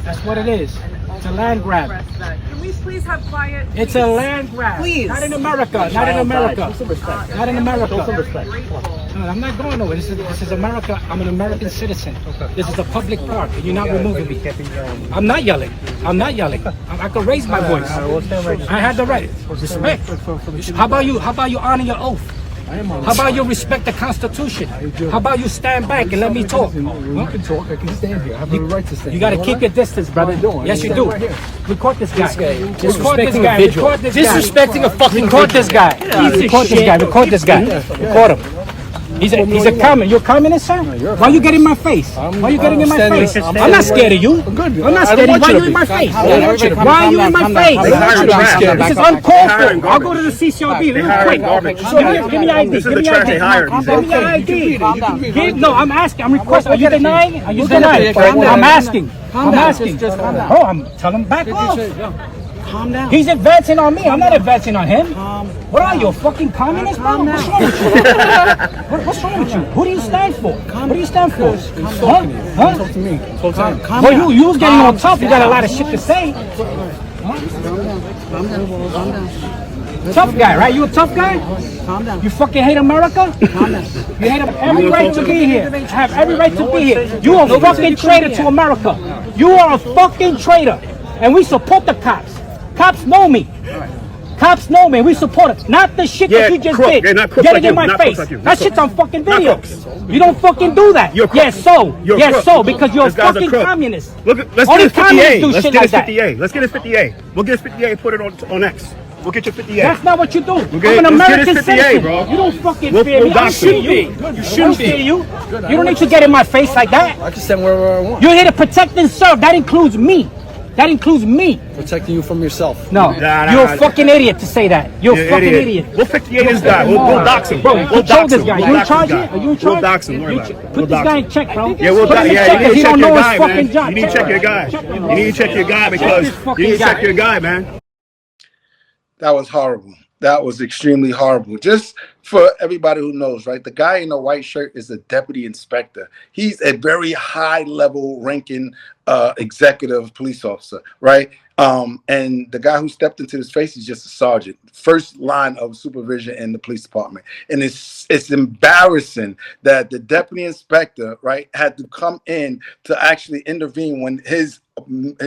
That's what it is. It's a land grab. Can we please have quiet? It's a land grab. Please. Not in America. Not in America. Not in America. Grateful. No, I'm not going nowhere. This is America. I'm an American citizen. This is a public park. You're not removing me. I'm not yelling. I'm not yelling. I can raise my voice. I had the right. Respect. How about you? How about you honor your oath? How about you respect the Constitution? How about you stand back and let me talk? You can talk. I can stand here. I have the right to stand. You got to keep your distance, brother. Yes, you do. Record this guy. Record this guy. Record this guy. Disrespecting a fucking Record this guy. Record this guy. Record this guy. Record him. He's a communist. You're a communist, sir? Why you getting in my face? Why you getting in my face? I'm not scared of you. I'm not scared of you. Why you in my face? Why are you in my face? This is uncalled for. I'll go to the CCRB real quick. Give me ID. Give me ID. Give me ID. No, I'm asking. I'm requesting. Are you denying? Are you denying? I'm asking. I'm asking. Oh, I'm telling him back off. Calm down. He's advancing on me. I'm not advancing on him. What are you, a fucking communist, bro? What's wrong with you? What's wrong with you? Who do you stand for? What do you stand for? Huh? Talk to me. Talk to me. Well, you was getting on top. You got a lot of shit to say. Calm down. Tough guy, right? You a tough guy? Calm down. You fucking hate America? Calm down. You hate every right to be here. Have every right to be here. You a fucking traitor to America. You are a fucking traitor. And we support the cops. Cops know me. Cops know me. We support it. Not the shit that you just did. Getting in my face. That shit's on fucking video. You don't fucking do that. Yes, so. Yes, so. Because you're a fucking communist. Let's Only get his 50A. communists do Let's shit get like his that. 50A. Let's get his 50A. We'll get his 50A and put it on X. We'll get your 50A. That's not what you do. Okay, I'm an let's get American his 50A, citizen. bro. You don't fucking We'll fear me. I don't dox fear him. you. You I shouldn't don't fear be. you. You don't need to get in my face like that. I can stand wherever I want. You're here to protect and serve. That includes me. That includes me. Protecting you from yourself. No, you're a fucking idiot to say that. You're a fucking idiot. We'll 58 this guy. We'll dox him. Bro, We'll control dox this him. guy. We'll You in dox charge this here? guy. Are you in charge? We'll dox him. Worry about it. Put this guy in check, bro. Yeah, we'll Put him in check because he don't know his fucking job. You need to check your guy. You need to check your guy because you need to check your guy, man. That was horrible. That was extremely horrible. Just for everybody who knows, right? The guy in the white shirt is a deputy inspector. He's a very high level ranking executive police officer, right? And the guy who stepped into his face is just a sergeant, first line of supervision in the police department. And it's embarrassing that the deputy inspector, right, had to come in to actually intervene when his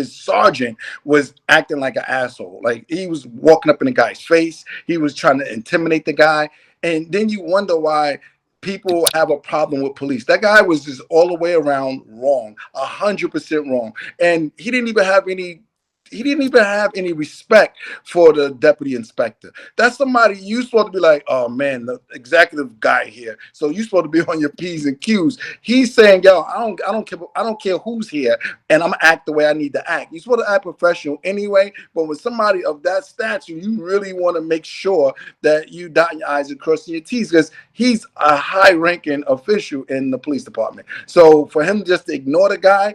sergeant was acting like an asshole. Like he was walking up in the guy's face. He was trying to intimidate the guy. And then you wonder why people have a problem with police. That guy was just all the way around wrong, 100% wrong. And he didn't even have any respect for the deputy inspector. That's somebody you're supposed to be like, oh man, the executive guy here. So you're supposed to be on your P's and Q's. He's saying, yo, I don't care who's here, and I'm gonna act the way I need to act. You're supposed to act professional anyway, but with somebody of that stature, you really want to make sure that you dot your I's and crossing your T's because he's a high-ranking official in the police department. So for him just to ignore the guy,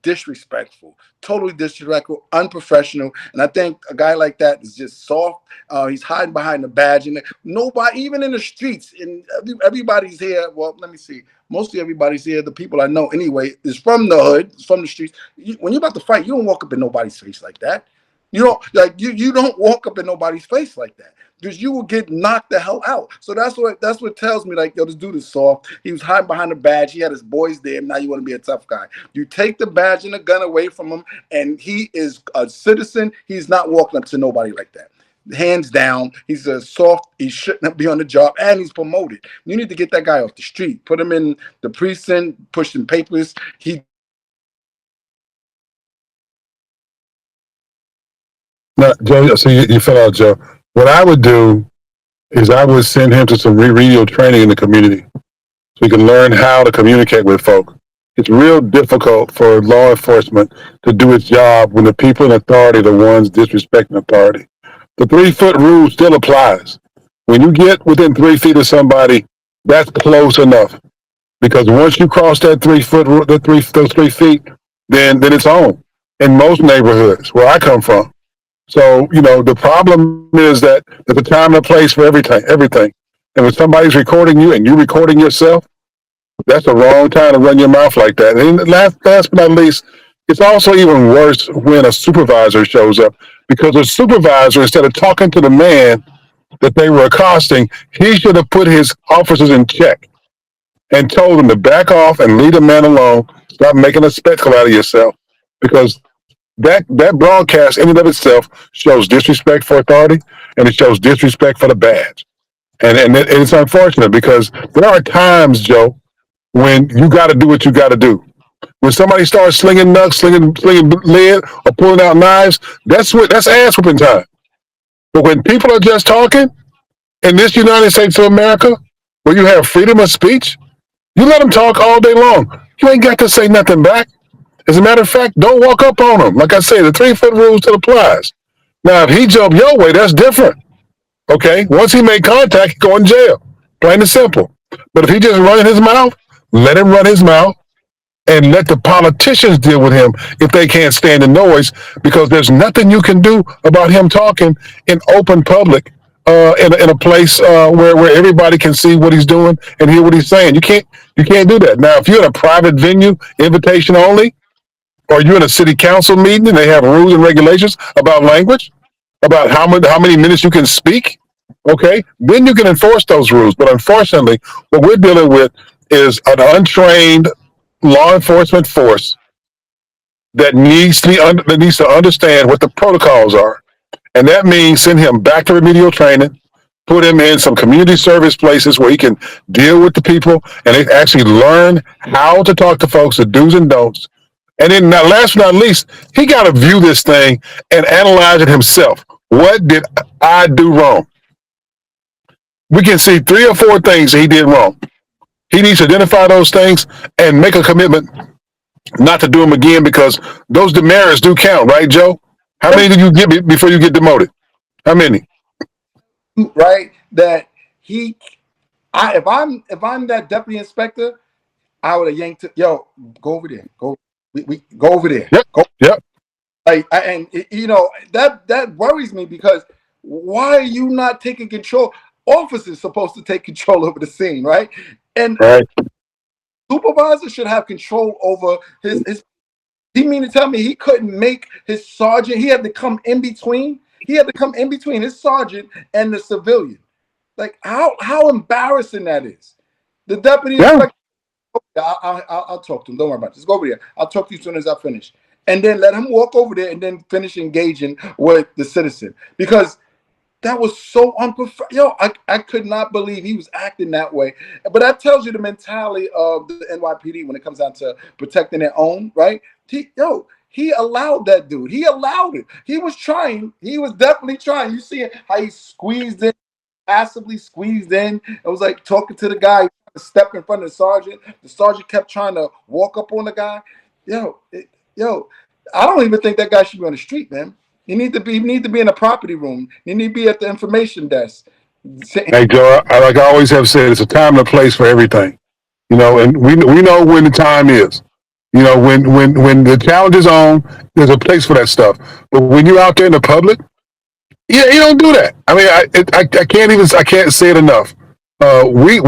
disrespectful, totally disrespectful, unprofessional. And I think a guy like that is just soft. He's hiding behind the badge, and nobody, even in the streets, and everybody's here. Well, let me see. Mostly everybody's here. The people I know anyway is from the hood, from the streets. When you're about to fight, you don't walk up in nobody's face like that. You don't walk up in nobody's face like that. Because you will get knocked the hell out. So that's what tells me, like, yo, this dude is soft. He was hiding behind the badge. He had his boys there. Now you want to be a tough guy. You take the badge and the gun away from him, and he is a citizen. He's not walking up to nobody like that. Hands down, he's a soft. He shouldn't be on the job, and he's promoted. You need to get that guy off the street. Put him in the precinct, pushing papers. No, Joe, so you fell out, Joe. What I would do is I would send him to some remedial training in the community so he can learn how to communicate with folk. It's real difficult for law enforcement to do its job when the people in authority are the ones disrespecting authority. The 3-foot rule still applies. When you get within 3 feet of somebody, that's close enough. Because once you cross that 3-foot rule, those 3 feet, then it's on. In most neighborhoods where I come from. So, the problem is that there's a time and a place for everything. And when somebody's recording you and you recording yourself, that's the wrong time to run your mouth like that. And last but not least, It's also even worse when a supervisor shows up because the supervisor, instead of talking to the man that they were accosting, he should have put his officers in check and told them to back off and leave the man alone. Stop making a spectacle out of yourself, because that broadcast in and of itself shows disrespect for authority, and it shows disrespect for the badge. And it's unfortunate because there are times, Joe, when you got to do what you got to do. When somebody starts slinging nuts, slinging lead, or pulling out knives, that's ass whooping time. But when people are just talking in this United States of America, where you have freedom of speech, you let them talk all day long. You ain't got to say nothing back. As a matter of fact, don't walk up on them. Like I say, the 3-foot rule still applies. Now, if he jumped your way, that's different. Okay? Once he made contact, he go in jail. Plain and simple. But if he just running his mouth, let him run his mouth and let the politicians deal with him if they can't stand the noise, because there's nothing you can do about him talking in open public in a place where everybody can see what he's doing and hear what he's saying. You can't do that. Now, if you're in a private venue, invitation only, or you're in a city council meeting and they have rules and regulations about language, about how many minutes you can speak, okay, then you can enforce those rules. But unfortunately, what we're dealing with is an untrained law enforcement force that needs to understand what the protocols are. And that means send him back to remedial training, put him in some community service places where he can deal with the people and they actually learn how to talk to folks, the do's and don'ts. And then last but not least, he got to view this thing and analyze it himself. What did I do wrong? We can see 3 or 4 things he did wrong. He needs to identify those things and make a commitment not to do them again, because those demerits do count, right, Joe? How many did you get before you get demoted? How many? Right? That if I'm that deputy inspector, I would have yanked it. Yo, go over there. We go over there. Yep. Go. Yep. That worries me, because why are you not taking control? Officers supposed to take control over the scene, right? And right. Supervisor should have control over his. He mean to tell me he couldn't make his sergeant? He had to come in between. He had to come in between his sergeant and the civilian. Like how embarrassing that is. The deputy inspector. I'll talk to him. Don't worry about it. Just go over there. I'll talk to you as soon as I finish. And then let him walk over there and then finish engaging with the citizen. Because that was so unprofessional. I could not believe he was acting that way. But that tells you the mentality of the NYPD when it comes down to protecting their own, right? He allowed that dude. He allowed it. He was trying. He was definitely trying. You see how he squeezed in, passively squeezed in. It was like talking to the guy, step in front of the sergeant. The sergeant kept trying to walk up on the guy. I don't even think that guy should be on the street, man. You need to be in a property room. You need to be at the information desk. Hey, Joe, like I always have said, it's a time and a place for everything. And we know when the time is. When the challenge is on, there's a place for that stuff. But when you're out there in the public, you don't do that. I mean, I can't say it enough. We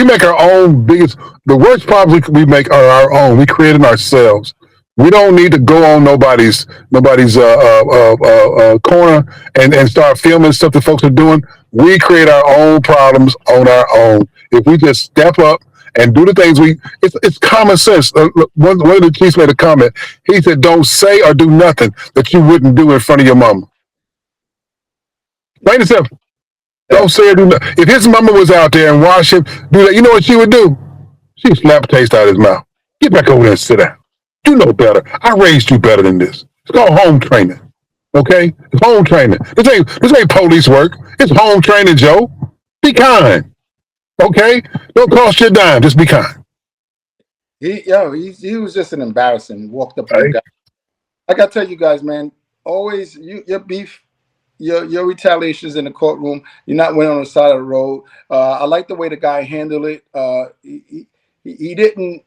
make our own biggest. The worst problems we make are our own. We create them ourselves. We don't need to go on nobody's corner and start filming stuff that folks are doing. We create our own problems on our own. If we just step up and do the things it's common sense. One of the chiefs made a comment. He said, "Don't say or do nothing that you wouldn't do in front of your mama." Plain and simple. Don't say or do nothing. If his mama was out there and watched him do that, you know what she would do? She'd slap a taste out of his mouth. Get back over there and sit down. You know better. I raised you better than this. It's called home training. Okay? It's home training. This ain't police work. It's home training, Joe. Be kind. Okay? Don't cost you a dime. Just be kind. He was just an embarrassing. Walked up to the guy. I gotta tell you guys, man, always your beef, your retaliations in the courtroom, you're not winning on the side of the road. I like the way the guy handled it. He didn't.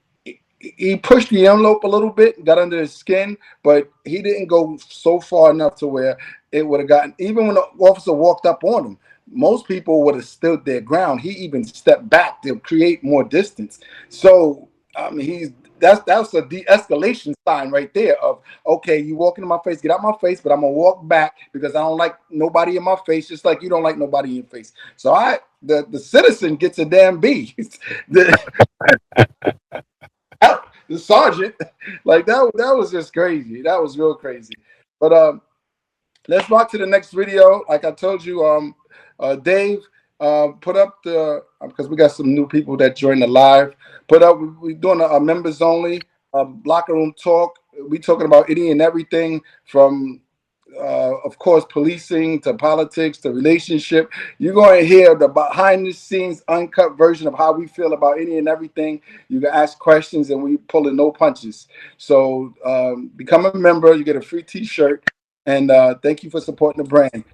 He pushed the envelope a little bit, got under his skin, but he didn't go so far enough to where it would have gotten. Even when the officer walked up on him, most people would have stood their ground. He even stepped back to create more distance. So I mean, that's a de-escalation sign right there of, okay, you walk into my face, get out my face, but I'm gonna walk back because I don't like nobody in my face, just like you don't like nobody in your face. So the citizen gets a damn B. the sergeant, like that was just crazy. That was real crazy. But let's rock to the next video. Like I told you, Dave, put up the, because we got some new people that joined the live. Put up, we're doing a members only locker room talk. We talking about any and everything from, of course, policing to politics to relationship. You're going to hear the behind the scenes uncut version of how we feel about any and everything. You can ask questions and we pulling no punches. So become a member. You get a free t-shirt. And thank you for supporting the brand.